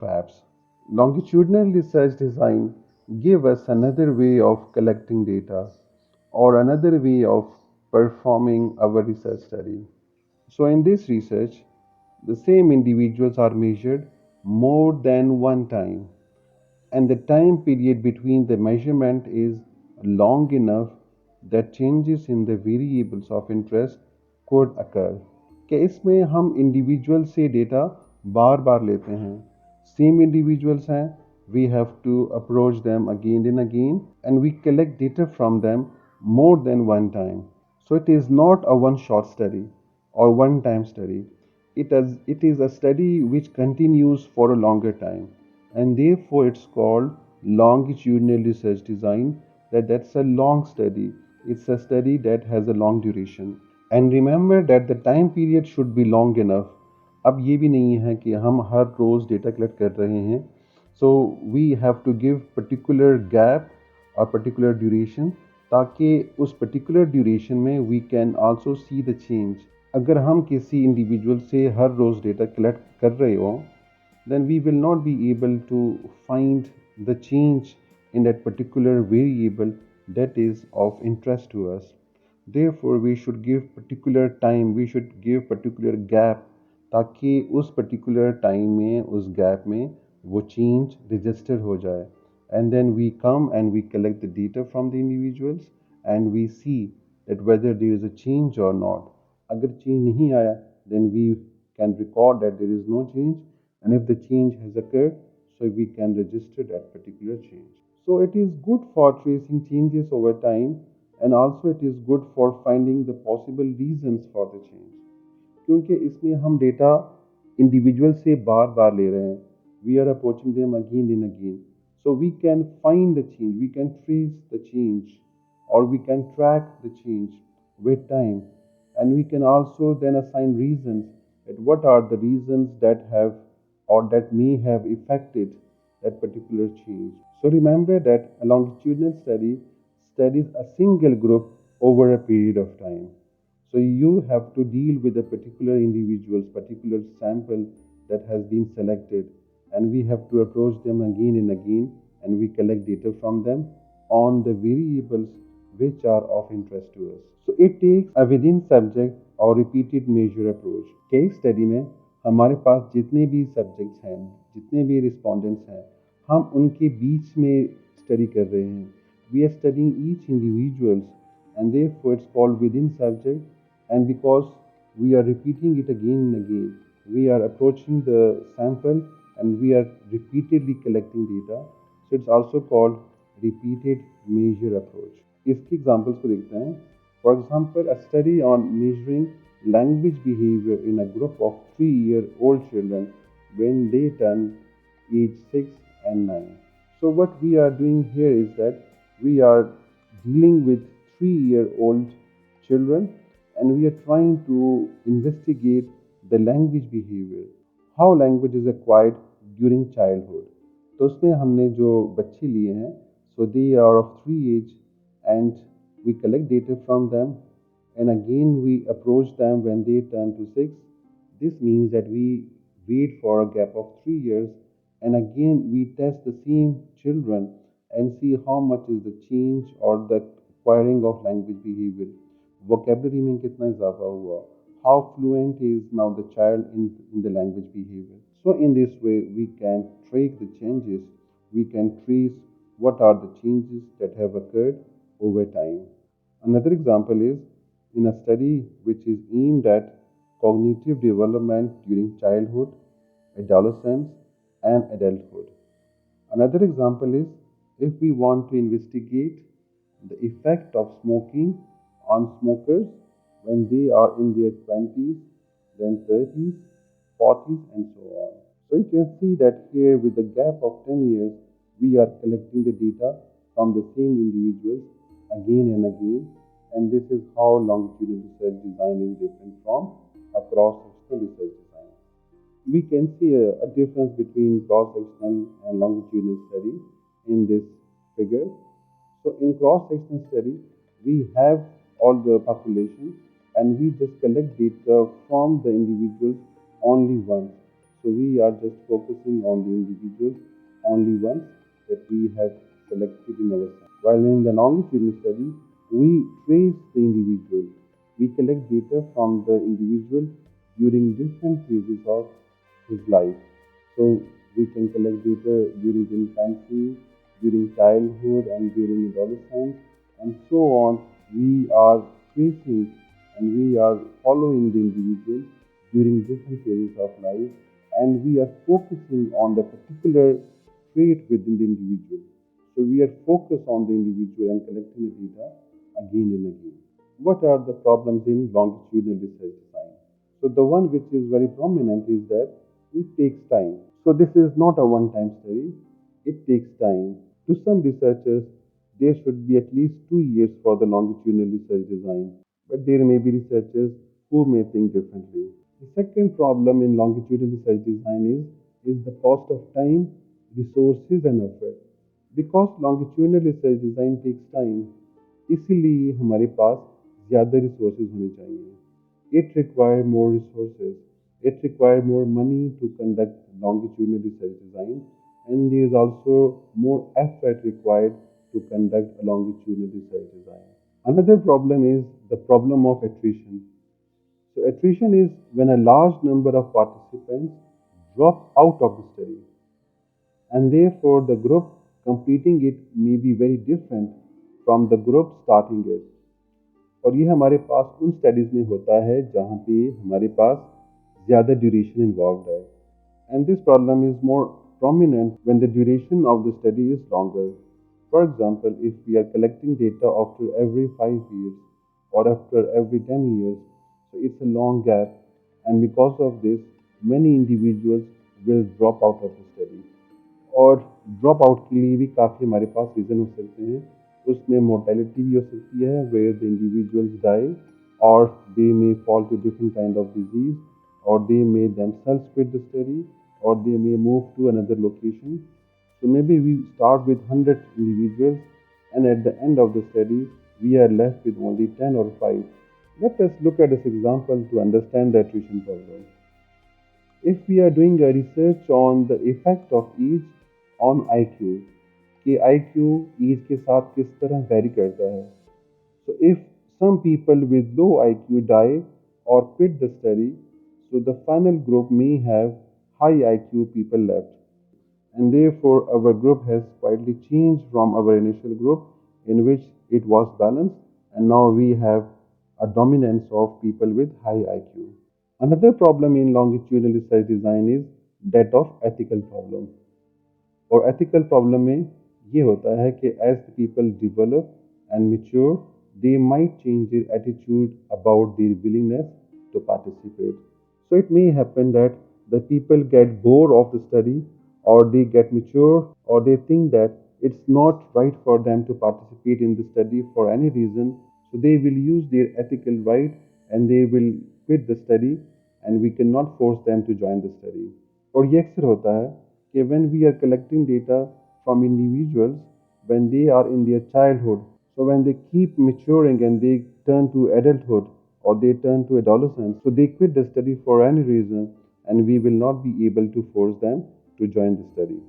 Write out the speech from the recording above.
Perhaps longitudinal research design give us another way of collecting data or another way of performing our research study. So in this research, the same individuals are measured more than one time, and the time period between the measurement is long enough that changes in the variables of interest could occur. कि इसमें हम individual से data बार बार लेते हैं, same individuals हैं, we have to approach them again and again, and we collect data from them more than one time. So it is not a one shot study or one time study. It is a study which continues for a longer time, and therefore it's called longitudinal research design. That's a long study. It's a study that has a long duration. And remember that the time period should be long enough. अब ये भी नहीं है कि हम हर रोज़ data collect कर रहे हैं. So we have to give particular gap और पर्टिकुलर ड्यूरेशन, ताकि उस पर्टिकुलर ड्यूरेशन में we can also see the change. अगर हम किसी इंडिविजुअल से हर रोज़ डेटा कलेक्ट कर रहे हो, then we will not be able to find the change in that particular variable that is of interest to us. Therefore we should give particular time, we should give particular gap, ताकि उस particular time में, उस gap में वो change register हो जाए. And then we come and we collect the data from the individuals and we see that whether there is a change or not. अगर change नहीं आया, then we can record that there is no change, and if the change has occurred, so we can register that particular change. So it is good for tracing changes over time, and also it is good for finding the possible reasons for the change. क्योंकि इसमें हम data individual से बार बार ले रहे हैं, we are approaching them again and again, so we can find the change, we can trace the change, or we can track the change with time, and we can also then assign reasons, that what are the reasons that have or that may have affected that particular change. So remember that a longitudinal study studies a single group over a period of time. So you have to deal with a particular individual's particular sample that has been selected, and we have to approach them again and again, and we collect data from them on the variables which are of interest to us. So it takes a within subject or repeated measure approach. Case study में हमारे पास जितने भी subjects हैं, जितने भी respondents हैं, हम उनके बीच में स्टडी कर रहे हैं. We are studying each individuals, and therefore it's called within subject. And because we are repeating it again and again, we are approaching the sample and we are repeatedly collecting data. So it's also called repeated measure approach. इसकी examples को देखते हैं. For example, a study on measuring language behavior in a group of 3-year-old children when they turn age 6 and 9. So what we are doing here is that we are dealing with 3-year-old children, and we are trying to investigate the language behavior, how language is acquired during childhood. तो उसमें हमने जो बच्चे लिए हैं, so they are of 3 age, and we collect data from them, and again we approach them when they turn to 6. This means that we wait for a gap of 3 years, and again we test the same children and see how much is the change or the acquiring of language behavior. Vocabulary में कितना इजाफा हुआ, how fluent is now the child in the language behavior. So in this way we can track the changes, we can trace what are the changes that have occurred over time. Another example is in a study which is aimed at cognitive development during childhood, adolescence, and adulthood. Another example is if we want to investigate the effect of smoking on smokers when they are in their 20s, then 30s, 40s, and so on. So you can see that here with the gap of 10 years, we are collecting the data from the same individuals again and again, and this is how longitudinal research design is different from a cross-sectional research design. We can see a difference between cross-sectional and longitudinal study in this figure. So in cross-sectional study, we have all the population, and we just collect data from the individuals only once. So we are just focusing on the individuals only ones that we have selected in our sample. While in the longitudinal study, we trace the individual. We collect data from the individual during different phases of his life. So we can collect data during infancy, during childhood, and during adolescence, and so on. We are tracing and we are following the individual during different phases of life, and we are focusing on the particular trait within the individual. So we are focused on the individual and collecting the data again and again. What are the problems in longitudinal research design? So the one which is very prominent is that it takes time. So this is not a one-time study. It takes time. To some researchers, there should be at least 2 years for the longitudinal research design, but there may be researchers who may think differently. The second problem in longitudinal research design is the cost of time, resources and effort. Because longitudinal research design takes time, इसीलिए हमारे पास ज़्यादा resources होने चाहिए. It requires more resources. It requires more money to conduct longitudinal research design, and there is also more effort required to conduct a longitudinal research design. Another problem is the problem of attrition. So attrition is when a large number of participants drop out of the study, and therefore the group completing it may be very different from the group starting it. और ये हमारे पास उन studies में होता है जहाँ पे हमारे पास ज़्यादा ड्यूरेशन इन्वॉल्व है. And this problem is more prominent when the duration of the study is longer. For example, if we are collecting data after every 5 years or after every 10 years, so it's a long gap, and because of this, many individuals will drop out of the study. और drop out के लिए भी काफ़ी हमारे पास reason हो सकते हैं. उसमें मोर्टेलिटी भी हो सकती है वेयर द इंडिविजुअल्स डाई, और they may fall to different kind of disease, और they may themselves quit the study, or they may move to another location. So maybe we start with 100 individuals, and at the end of the study, we are left with only 10 or 5. Let us look at this example to understand the attrition problem. If we are doing a research on the effect of age on IQ, कि IQ age के साथ किस तरह vary करता है. So if some people with low IQ die or quit the study, so the final group may have high IQ people left, and therefore our group has slightly changed from our initial group in which it was balanced, and now we have a dominance of people with high IQ. Another problem in longitudinal research design is that of ethical problem. और ethical problem में ये होता है कि as the people develop and mature, they might change their attitude about their willingness to participate. So it may happen that the people get bored of the study, or they get mature, or they think that it's not right for them to participate in the study for any reason. So they will use their ethical right and they will quit the study, and we cannot force them to join the study. और ये अक्सर होता है कि when we are collecting data from individuals when they are in their childhood, so when they keep maturing and they turn to adulthood or they turn to adolescence, so they quit the study for any reason, and we will not be able to force them to join the study.